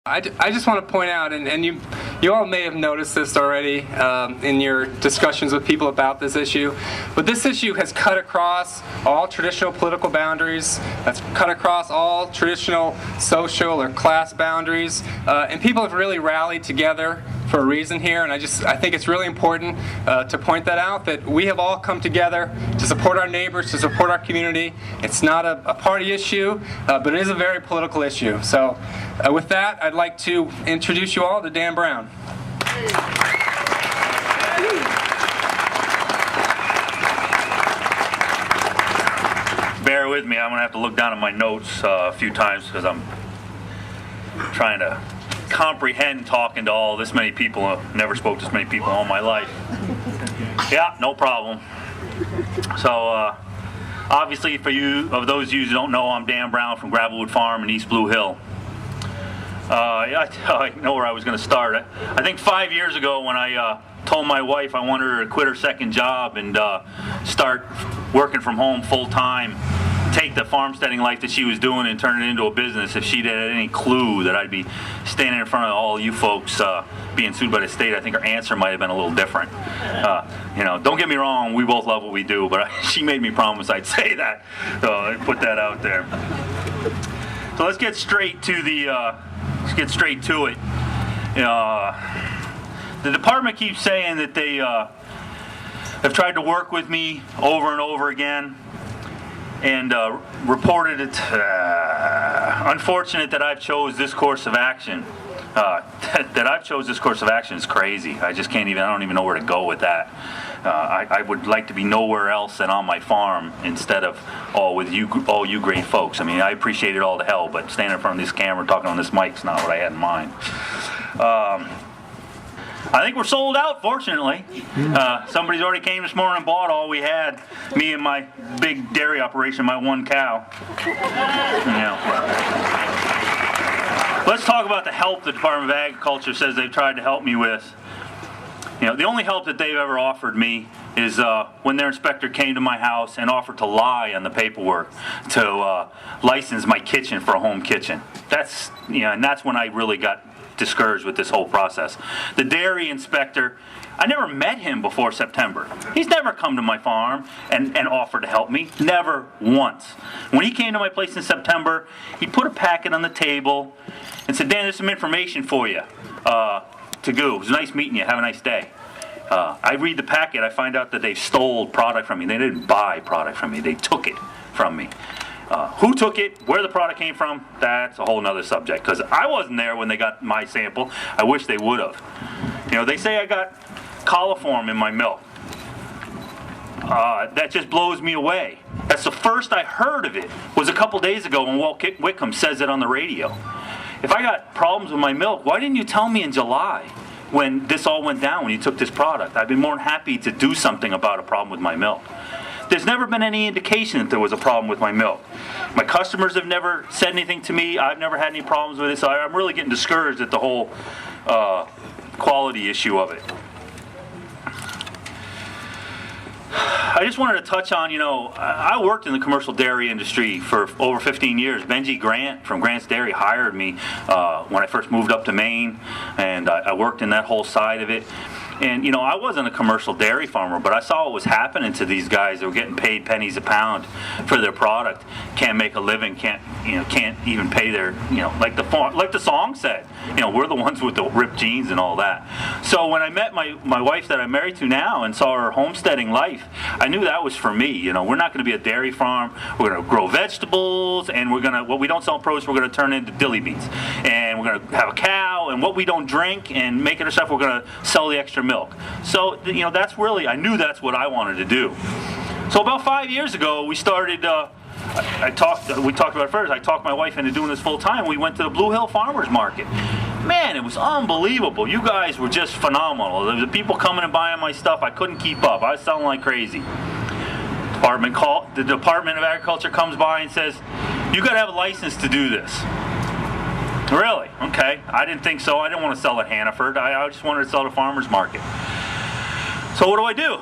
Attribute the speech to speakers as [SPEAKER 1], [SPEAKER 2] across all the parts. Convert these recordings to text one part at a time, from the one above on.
[SPEAKER 1] I just want to point out, and you all may have noticed this already in your discussions with people about this issue, but this issue has cut across all traditional political boundaries. That's cut across all traditional social or class boundaries, and people have really rallied together for a reason here, and I think it's really important to point that out, that we have all come together to support our neighbors, to support our community. It's not a party issue, but it is a very political issue. So with that, I'd like to introduce you all to Dan Brown.
[SPEAKER 2] Bear with me, I'm going to have to look down at my notes a few times because I'm trying to comprehend talking to all this many people. I've never spoke to this many people all my life. Yeah, no problem. So obviously for those of you who don't know, I'm Dan Brown from Gravelwood Farm in East Blue Hill. I know where I was going to start. I think 5 years ago when I told my wife I wanted her to quit her second job and start working from home full time, take the farmsteading life that she was doing and turn it into a business, if she'd had any clue that I'd be standing in front of all you folks being sued by the state, I think her answer might have been a little different. Don't get me wrong, we both love what we do, but she made me promise I'd say that, so I put that out there. So let's get straight to it. The department keeps saying that they have tried to work with me over and over again, and reported it unfortunate that I've chose this course of action. That I've chose this course of action is crazy. I don't even know where to go with that. I would like to be nowhere else than on my farm instead of all you great folks. I mean, I appreciate it all to hell, but standing in front of this camera talking on this mic's not what I had in mind. I think we're sold out, fortunately. Somebody's already came this morning and bought all we had, me and my big dairy operation, my one cow. Let's talk about the help the Department of Agriculture says they've tried to help me with. The only help that they've ever offered me is when their inspector came to my house and offered to lie on the paperwork to license my kitchen for a home kitchen. And that's when I really got discouraged with this whole process. The dairy inspector, I never met him before September. He's never come to my farm and offered to help me. Never once. When he came to my place in September, he put a packet on the table and said, Dan, there's some information for you to go. It was nice meeting you. Have a nice day. I read the packet. I find out that they stole product from me. They didn't buy product from me. They took it from me. Who took it, where the product came from, that's a whole nother subject, because I wasn't there when they got my sample. I wish they would have. They say I got coliform in my milk. That just blows me away. That's the first I heard of it, was a couple days ago when Walt Whitcomb says it on the radio. If I got problems with my milk, why didn't you tell me in July when this all went down, when you took this product? I'd be more than happy to do something about a problem with my milk. There's never been any indication that there was a problem with my milk. My customers have never said anything to me. I've never had any problems with it, so I'm really getting discouraged at the whole quality issue of it. I just wanted to touch on, I worked in the commercial dairy industry for over 15 years. Benji Grant from Grant's Dairy hired me when I first moved up to Maine, and I worked in that whole side of it. And, I wasn't a commercial dairy farmer, but I saw what was happening to these guys that were getting paid pennies a pound for their product, can't make a living, can't even pay their, like the song said, we're the ones with the ripped jeans and all that. So when I met my wife that I'm married to now and saw her homesteading life, I knew that was for me. We're not going to be a dairy farm. We're going to grow vegetables, and what we don't sell in produce, we're going to turn into dilly beans. And we're going to have a cow, and what we don't drink and make it ourselves, we're going to sell the extra milk. So, that's really, I knew that's what I wanted to do. So about 5 years ago, we started, we talked about it first, I talked my wife into doing this full time. We went to the Blue Hill Farmers Market. Man, it was unbelievable. You guys were just phenomenal. There was people coming and buying my stuff. I couldn't keep up. I was selling like crazy. The Department of Agriculture comes by and says, you got to have a license to do this. Really? Okay. I didn't think so. I didn't want to sell at Hannaford. I just wanted to sell at a farmer's market. So what do I do?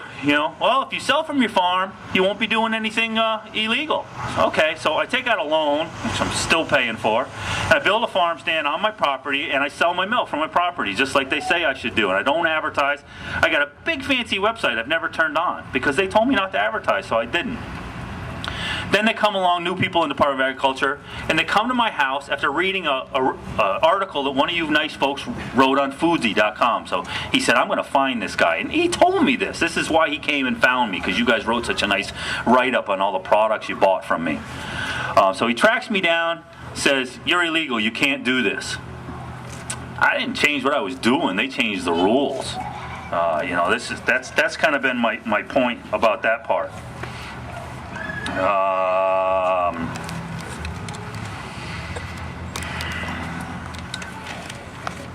[SPEAKER 2] Well, if you sell from your farm, you won't be doing anything illegal. Okay, so I take out a loan, which I'm still paying for, and I build a farm stand on my property, and I sell my milk from my property, just like they say I should do. And I don't advertise. I got a big fancy website I've never turned on because they told me not to advertise, so I didn't. Then they come along, new people in the Department of Agriculture, and they come to my house after reading a article that one of you nice folks wrote on Foodsy.com. So he said, I'm going to find this guy. And he told me this. This is why he came and found me, because you guys wrote such a nice write-up on all the products you bought from me. So he tracks me down, says, you're illegal, you can't do this. I didn't change what I was doing. They changed the rules. That's kind of been my point about that part. In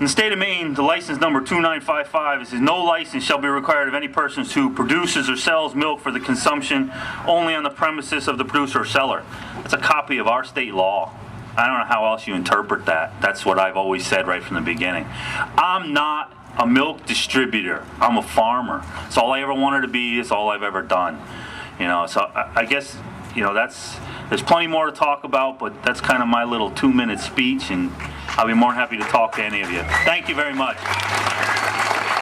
[SPEAKER 2] the state of Maine, the license number 2955, it says no license shall be required of any persons who produces or sells milk for the consumption only on the premises of the producer or seller. That's a copy of our state law. I don't know how else you interpret that. That's what I've always said right from the beginning. I'm not a milk distributor. I'm a farmer. It's all I ever wanted to be. It's all I've ever done. So I guess, there's plenty more to talk about, but that's kind of my little 2-minute speech, and I'll be more than happy to talk to any of you. Thank you very much.